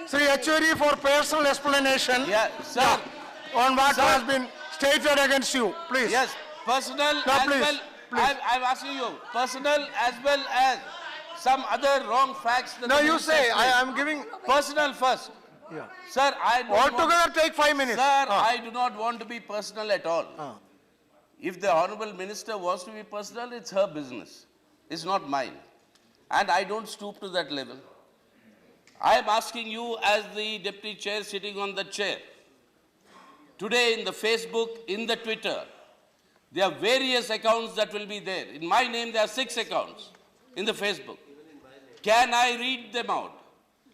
Sri Yechury for personal explanation. Yeah, sir. On what Sir. has been stated against you, please. Yes, personal No, as please, well. please. I'm asking you, personal as well as some other wrong facts. That No, the you minister say. said. I'm giving. Personal first. Yeah. Sir, I don't Altogether, take 5 minutes. Sir, I do not want to be personal at all. Ah. If the Honorable Minister wants to be personal, it's her business. It's not mine. And I don't stoop to that level. I am asking you as the Deputy Chair sitting on the chair. Today in the Facebook, in the Twitter, there are various accounts that will be there. In my name, there are 6 accounts in the Facebook. Can I read them out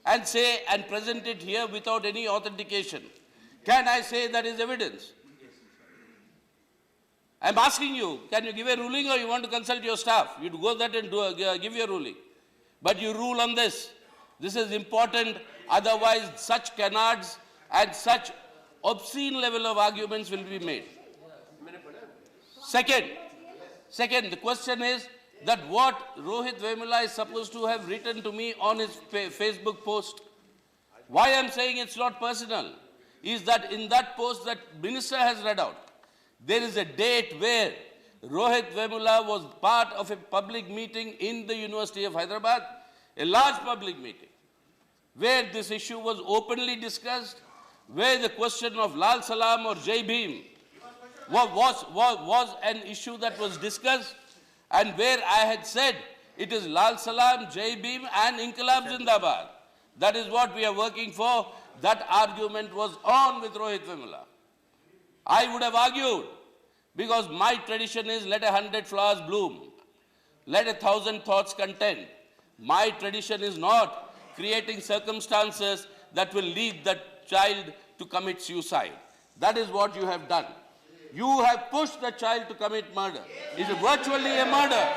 and say and present it here without any authentication? Can I say that is evidence? I'm asking you, can you give a ruling or you want to consult your staff? You go that and give your ruling. But you rule on this. This is important, otherwise such canards and such obscene level of arguments will be made. Second, the question is that what Rohit Vemula is supposed to have written to me on his Facebook post. Why I'm saying it's not personal is that in that post that Minister has read out, there is a date where Rohit Vemula was part of a public meeting in the University of Hyderabad, a large public meeting, where this issue was openly discussed, where the question of Lal Salam or Jai Bhim was an issue that was discussed, and where I had said it is Lal Salam, Jai Bhim and Inqilab Zindabad. That is what we are working for. That argument was on with Rohit Vemula. I would have argued, because my tradition is let 100 flowers bloom, let 1,000 thoughts contend. My tradition is not creating circumstances that will lead that child to commit suicide. That is what you have done. You have pushed the child to commit murder. It is virtually a murder.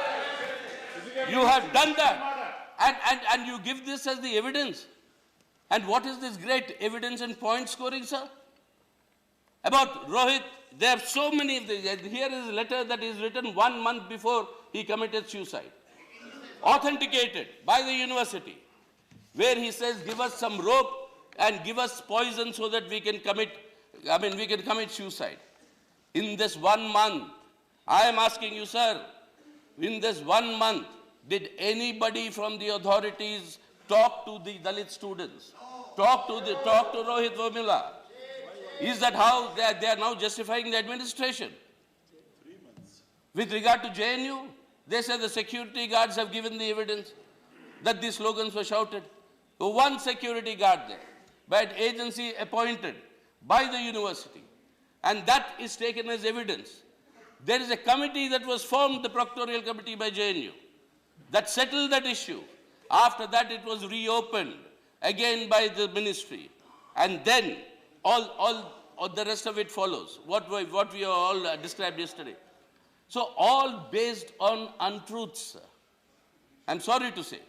You have done that. And you give this as the evidence. And what is this great evidence and point scoring, sir? About Rohit, there are so many of these. Here is a letter that is written 1 month before he committed suicide. Authenticated by the university, where he says, give us some rope and give us poison so that we can commit suicide. In this 1 month, I am asking you, sir, in this 1 month, did anybody from the authorities talk to the Dalit students? Talk to Rohit Vemula? Is that how they are now justifying the administration? 3 months. With regard to JNU, they say the security guards have given the evidence that these slogans were shouted. So one security guard there, by an agency appointed by the university, and that is taken as evidence. There is a committee that was formed, the proctorial committee by JNU, that settled that issue. After that, it was reopened again by the ministry. And then all the rest of it follows, what we all described yesterday. So all based on untruths, sir. I'm sorry to say.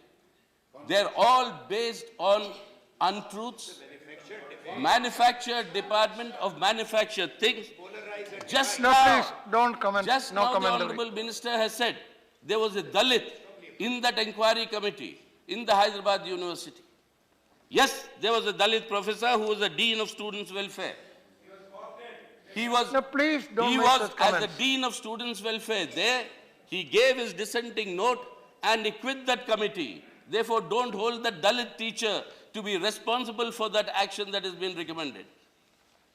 They're all based on untruths, manufactured department of manufactured things. Just No, now, please, don't comment. just No now the commentary. Honorable Minister has said there was a Dalit in that inquiry committee in the Hyderabad University. Yes, there was a Dalit professor who was the Dean of Students' Welfare. He was, No, please don't he make was such as comments. the Dean of Students' Welfare there, he gave his dissenting note and he quit that committee. Therefore, don't hold that Dalit teacher to be responsible for that action that has been recommended.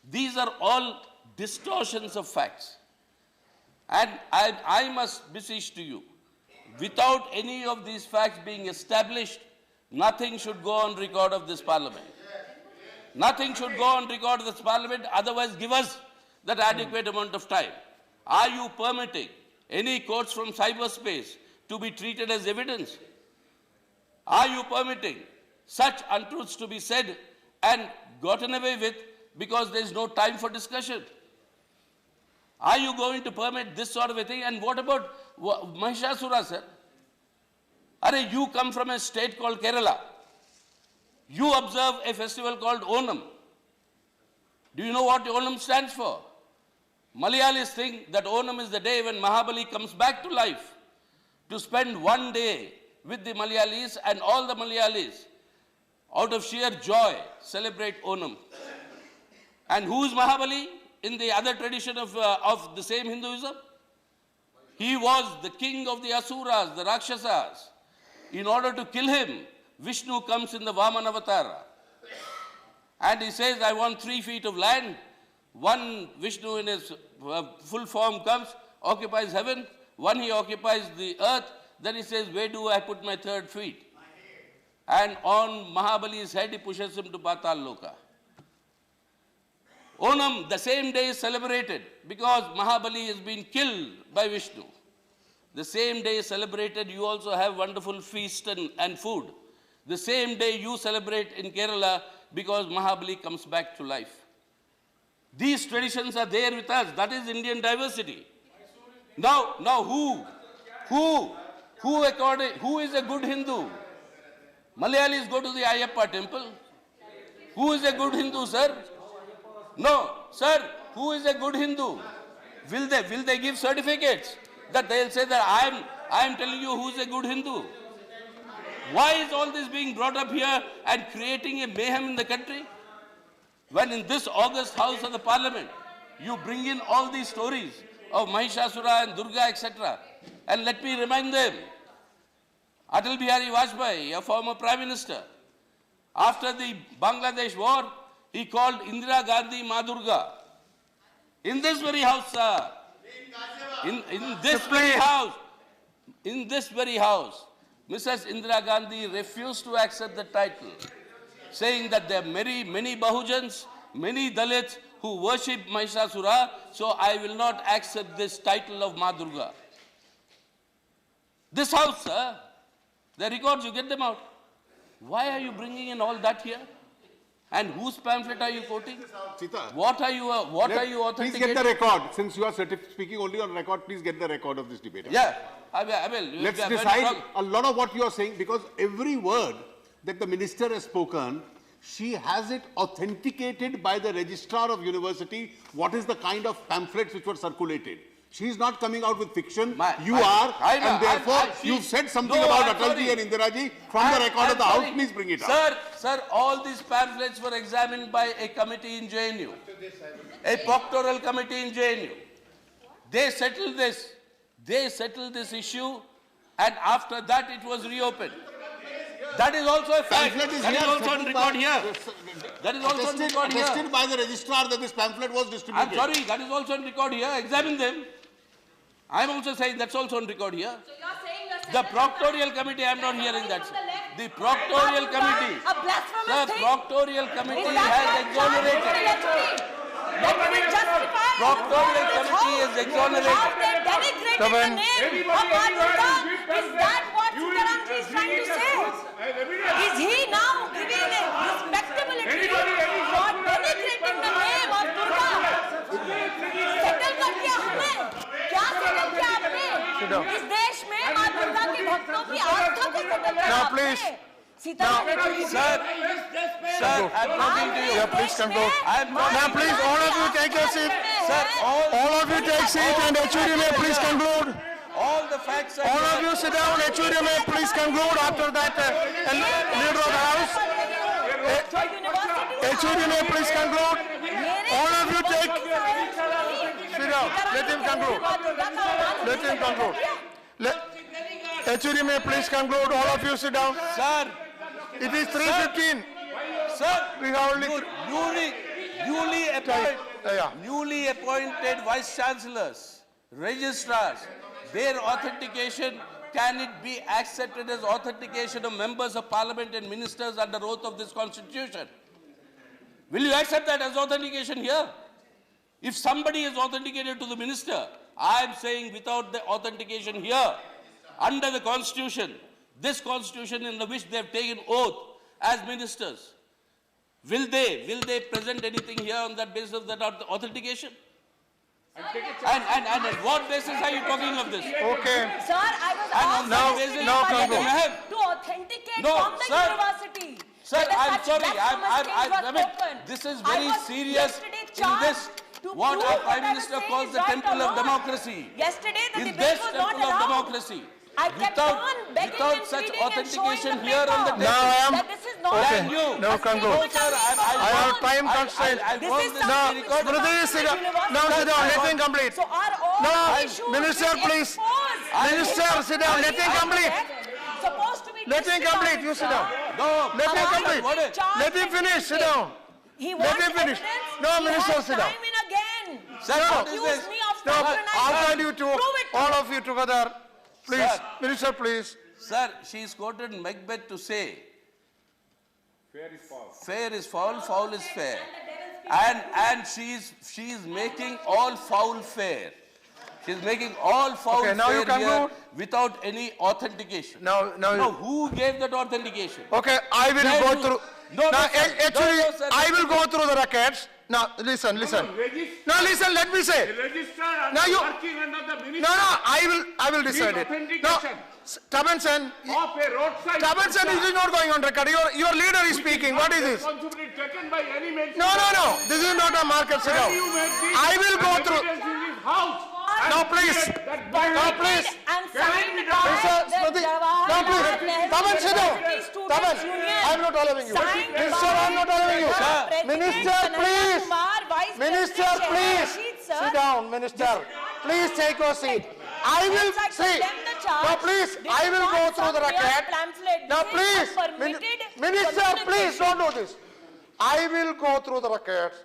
These are all distortions of facts. And I must beseech to you, without any of these facts being established, nothing should go on record of this parliament. Nothing should go on record of this parliament, otherwise give us that adequate amount of time. Are you permitting any quotes from cyberspace to be treated as evidence? Are you permitting such untruths to be said and gotten away with because there is no time for discussion? Are you going to permit this sort of a thing? And what about Mahishasura, sir? You come from a state called Kerala. You observe a festival called Onam. Do you know what Onam stands for? Malayalis think that Onam is the day when Mahabali comes back to life to spend 1 day with the Malayalis, and all the Malayalis out of sheer joy, celebrate Onam. And who is Mahabali in the other tradition of the same Hinduism? He was the king of the Asuras, the Rakshasas. In order to kill him, Vishnu comes in the Vaman Avatara. And he says, I want 3 feet of land. One Vishnu in his full form comes, occupies heaven. One he occupies the earth. Then he says, where do I put my 3rd feet? And on Mahabali's head, he pushes him to Patal Loka. Onam, the same day, is celebrated because Mahabali has been killed by Vishnu. The same day is celebrated, you also have wonderful feast and food. The same day you celebrate in Kerala because Mahabali comes back to life. These traditions are there with us. That is Indian diversity. Now who is a good Hindu? Malayalis go to the Ayyappa temple. Who is a good Hindu, sir? No, sir, who is a good Hindu? Will they give certificates that they'll say that I am telling you who's a good Hindu? Why is all this being brought up here and creating a mayhem in the country? When in this August House of the Parliament, you bring in all these stories of Mahishasura and Durga, etc. And let me remind them, Atal Bihari Vajpayee, a former Prime Minister, after the Bangladesh war, he called Indira Gandhi Ma Durga. In this very house, sir. In this very house, Mrs. Indira Gandhi refused to accept the title, saying that there are many Bahujans, many Dalits who worship Mahishasura, so I will not accept this title of Ma Durga. This house, sir, the records, you get them out. Why are you bringing in all that here? And whose pamphlet are you quoting? Sita, What are you authenticating? please get the record. Since you are speaking only on record, please get the record of this debate. Yeah, I will. Let's decide a lot of what you are saying, because every word that the minister has spoken, she has it authenticated by the registrar of university, what is the kind of pamphlets which were circulated. She is not coming out with fiction. And therefore you've said something about Atalji and Indiraji from the record of the House. Please bring it up. Sir, all these pamphlets were examined by a committee in JNU, a proctoral committee in JNU. They settled this. They settled this issue, and after that it was reopened. That is also a fact. That is also on record here. That is also on record here. Attested by the registrar that this pamphlet was distributed. I'm sorry, that is also on record here. Examine them. I'm also saying that's also on record here. So you're saying the proctorial committee, I'm not hearing that. The proctorial committee. A blasphemous The proctorial committee has exonerated. Proctorial committee is exonerated. How they denigrated the name of Madhurga? Is that what Sitaramji is trying to say? Is he now giving a respectability for denigrating the name of Durga? Settle कर दिया हमने. क्या settle किया आपने? इस देश में माँ दुर्गा के भक्तों की आस्था को settle किया Now, आपने. please. Sitaram Yechury. Sir, I'm talking to you. Yeah, please conclude. Now, please, all of you take your seat. Sir, All of you take seat, and Yechury may please conclude. all the facts are All of here. you sit down. Yechury may please conclude. After that, leader of the house. Yechury may please conclude. All of you take. Sit down. Let him conclude. Let him conclude. Yechury may please conclude. All of you sit down. Sir, It is 3:15. sir, We have only. newly appointed vice chancellors, registrars, their authentication, can it be accepted as authentication of members of parliament and ministers under oath of this constitution? Will you accept that as authentication here? If somebody is authenticated to the minister, I am saying without the authentication here, under the constitution, this constitution in which they have taken oath as ministers, will they present anything here on that basis of that authentication? And at what basis are you talking of this? Okay. Sir, I was asked now- yesterday now by conclude. the name to authenticate No, from the sir. university. Sir, Whether I'm such sorry. blasphemous things were I mean, spoken. this is I very was serious yesterday in charged this, to what prove our Prime what I was Minister saying calls is the right temple or of wrong. democracy. Yesterday the In debate this was not temple of allowed. democracy, I kept on begging without and such pleading and showing authentication the here on the paper Now I am- that this is not. Okay, Than you. now conclude. No, sir, I have time constraint. This is No, something which Smriti, sit down. Now sit down, let him complete. So are all No, issues Minister, which please. expose Minister, sit down, let him complete. supposed to be Let him complete, you sit down. No. Let him Why complete. What is- Let him finish, sit down. He Let wants him finish. evidence. No, He Minister, has sit down. time and again. Sir, No. what is Accuse this? me of No, patronizing. I'll tell you two, Prove it. all of you together. Please, Sir. Minister, please. Sir, she's quoted Macbeth to say, fair is foul, foul is fair. And she's making all foul fair. She's making all foul Okay, now you fair here conclude. without any authentication. Now, No, who gave that authentication? okay, I will Then go you- through. No, now, no, sir. actually, No, no, sir. I will go through the records. Now, listen. Now, listen, let me say. Register Now you- working under the ministry No, I will decide it. No, authentication. Tabansan, of a roadside. Tabansan, it is not going on record. Your leader is speaking. What is this? Responsibility taken by any minister. No. This is not a market. Sit down. When you make this I will go through. evidence in this house. Now, please. Now, please. And signed Sir, by Smriti, the now please. Jawaharlal Nehru Taban, sit down. University Students' Taban, Union. I am not allowing you. Signed Minister, by I am not allowing you. Sir. Minister, President please. Kumar, Vice Minister, President please. Rashid, sir. Sit down, Minister. Please take your seat. I will Once I see. condemn the charge, Now, please, this I is will not go through the some mere record. pamphlet. Now, This is please, unpermitted Minister, please communication. don't do this. I will go through the records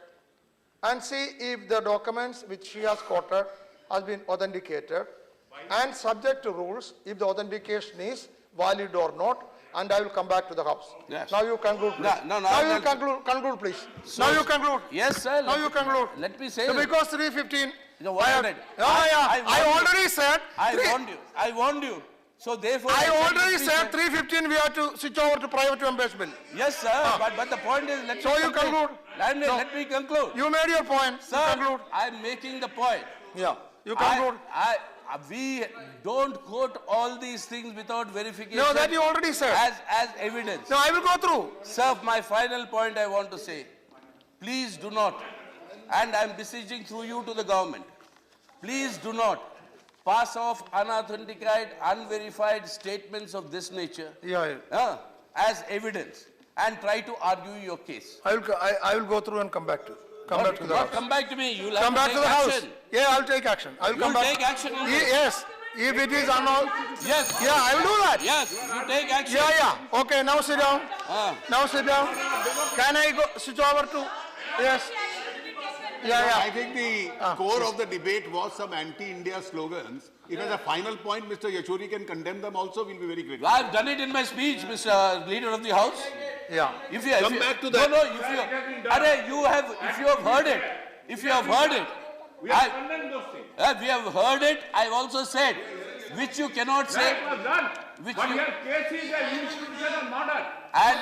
and see if the documents which she has quoted has been authenticated and subject to rules if the authentication is valid or not, and I will come back to the house. Yes. Now you conclude, please. No, now you I'll- conclude, please. Now you conclude. Yes, sir. Now you conclude. Let me say. Because 3:15. No, what I have- did- I already said. I warned you. So therefore, I said already let me said say- 3:15 we have to switch over to private members bill. Yes, sir. But the point is, let So me you conclude. No. Let me conclude. You made your point. You Sir, conclude. I'm making the point. Yeah. You conclude. We don't quote all these things without verification. No, that you already said. As evidence. No, I will go through. Sir, my final point I want to say, please do not, and I'm beseeching through you to the government, please do not pass off unauthenticated, unverified statements of this nature as evidence and try to argue your case. I will go through and come back to the house. Come back to me. You'll Come have back to to take the house. action. Yeah, I'll take action. I will come You'll back. take action on this. Yes. If it is unknown. Yes. Yeah, I will do that. Yes, you take action. Yeah. Okay, now sit down. Now sit down. Can I go switch over to? Yes. I think the core of the debate was some anti-India slogans. If as a final point, Mr. Yechury can condemn them also, we'll be very grateful. I've done it in my speech, Mr. Leader of the House. Yeah. If you Come back to that. No, if you have heard it, We have condemned those things. we have heard it. I've also said, which you cannot say, That was done. Which But you- your case is an institutional model. and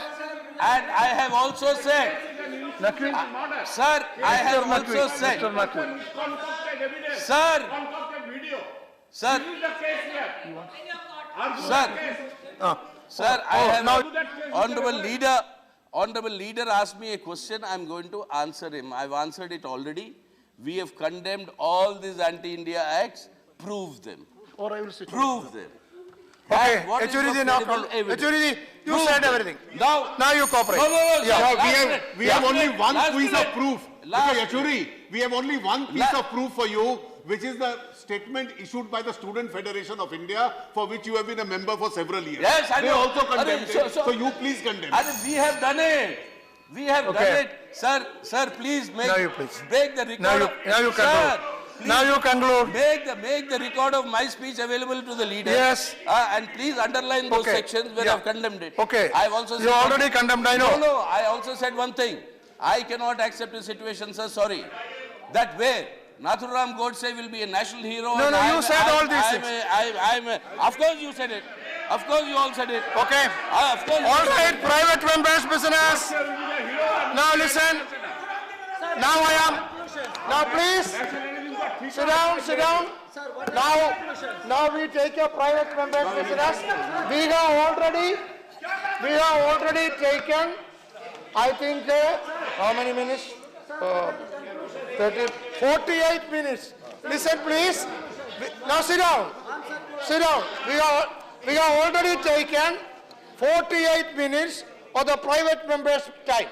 I have also said, Model. sir, I have also said, Concocted evidence. Sir. Concocted video. sir, This is the case here. Argue Sir. the case. sir, I have, now- Honorable leader asked me a question, I'm going to answer him. I've answered it already. We have condemned all these anti-India acts, prove them. Or I will switch. Prove them. Okay, And what is Yechury ji, the now credible evidence? Yechury ji, you Prove said them. everything. Now you cooperate. No, Yeah. sir, We have only one last piece minute. of proof. Last Mr. Yechury, we have only one piece La- of proof for you, which is the statement issued by the Student Federation of India, for which you have been a member for several years. Yes, I They know. also condemned Arre, it. So you please condemn. We have done it. We have Okay. done it. Sir, please make, Now you please. break the record. Now you Sir, conclude. please Now you conclude. make the record of my speech available to the leader. Yes. And please underline those Okay. sections where Yeah. I've condemned it. Okay. I've also You said already condemned, I know. No, I also said one thing. I cannot accept a situation, sir, sorry, that where Nathuram Godse will be a national hero. No, and no, you I'm- said I'm- all these I'm things. Of course you said it. Of course you all said it. Okay. Of course. All right, private members business. Now listen. Now I am. Now please. Sit down. Now we take a private members business. We have already taken, I think, how many minutes? 48 minutes. Listen, please. Now sit down. We have already taken 48 minutes of the private members' time.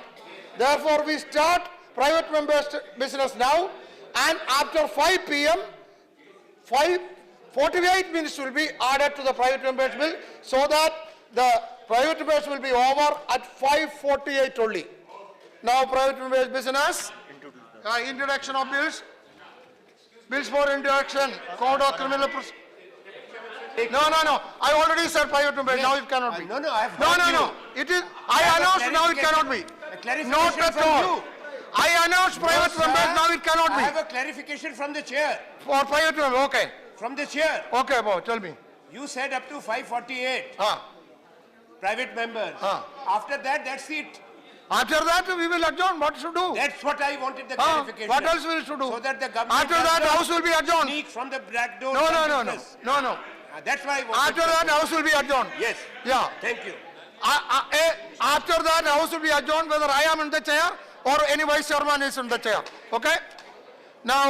Therefore, we start private members' business now, and after 5 p.m., 48 minutes will be added to the private members' bill, so that the private members will be over at 5:48 only. Now, private members' business, introduction of bills. Bills for introduction, Code of Criminal Procedure. No. I already said private members. Now it cannot be. No. I have heard you. No. It is. I announced. Now it cannot be. Not at all. I announced private members. Now it cannot I have be. a clarification from the chair. For private members, okay. From the chair. Okay, boy, tell me. You said up to 5:48. Ah. Private members. After that, that's it. After that, we will adjourn. What should do? That's what I wanted the clarification. What else we should do? So that the government After that, House will be adjourned. sneak from the back door. No. That's why I wanted After that, House will be adjourned. Yes. Yeah. Thank you. After that, House will be adjourned whether I am in the chair or any vice chairman is in the chair. Okay? Now,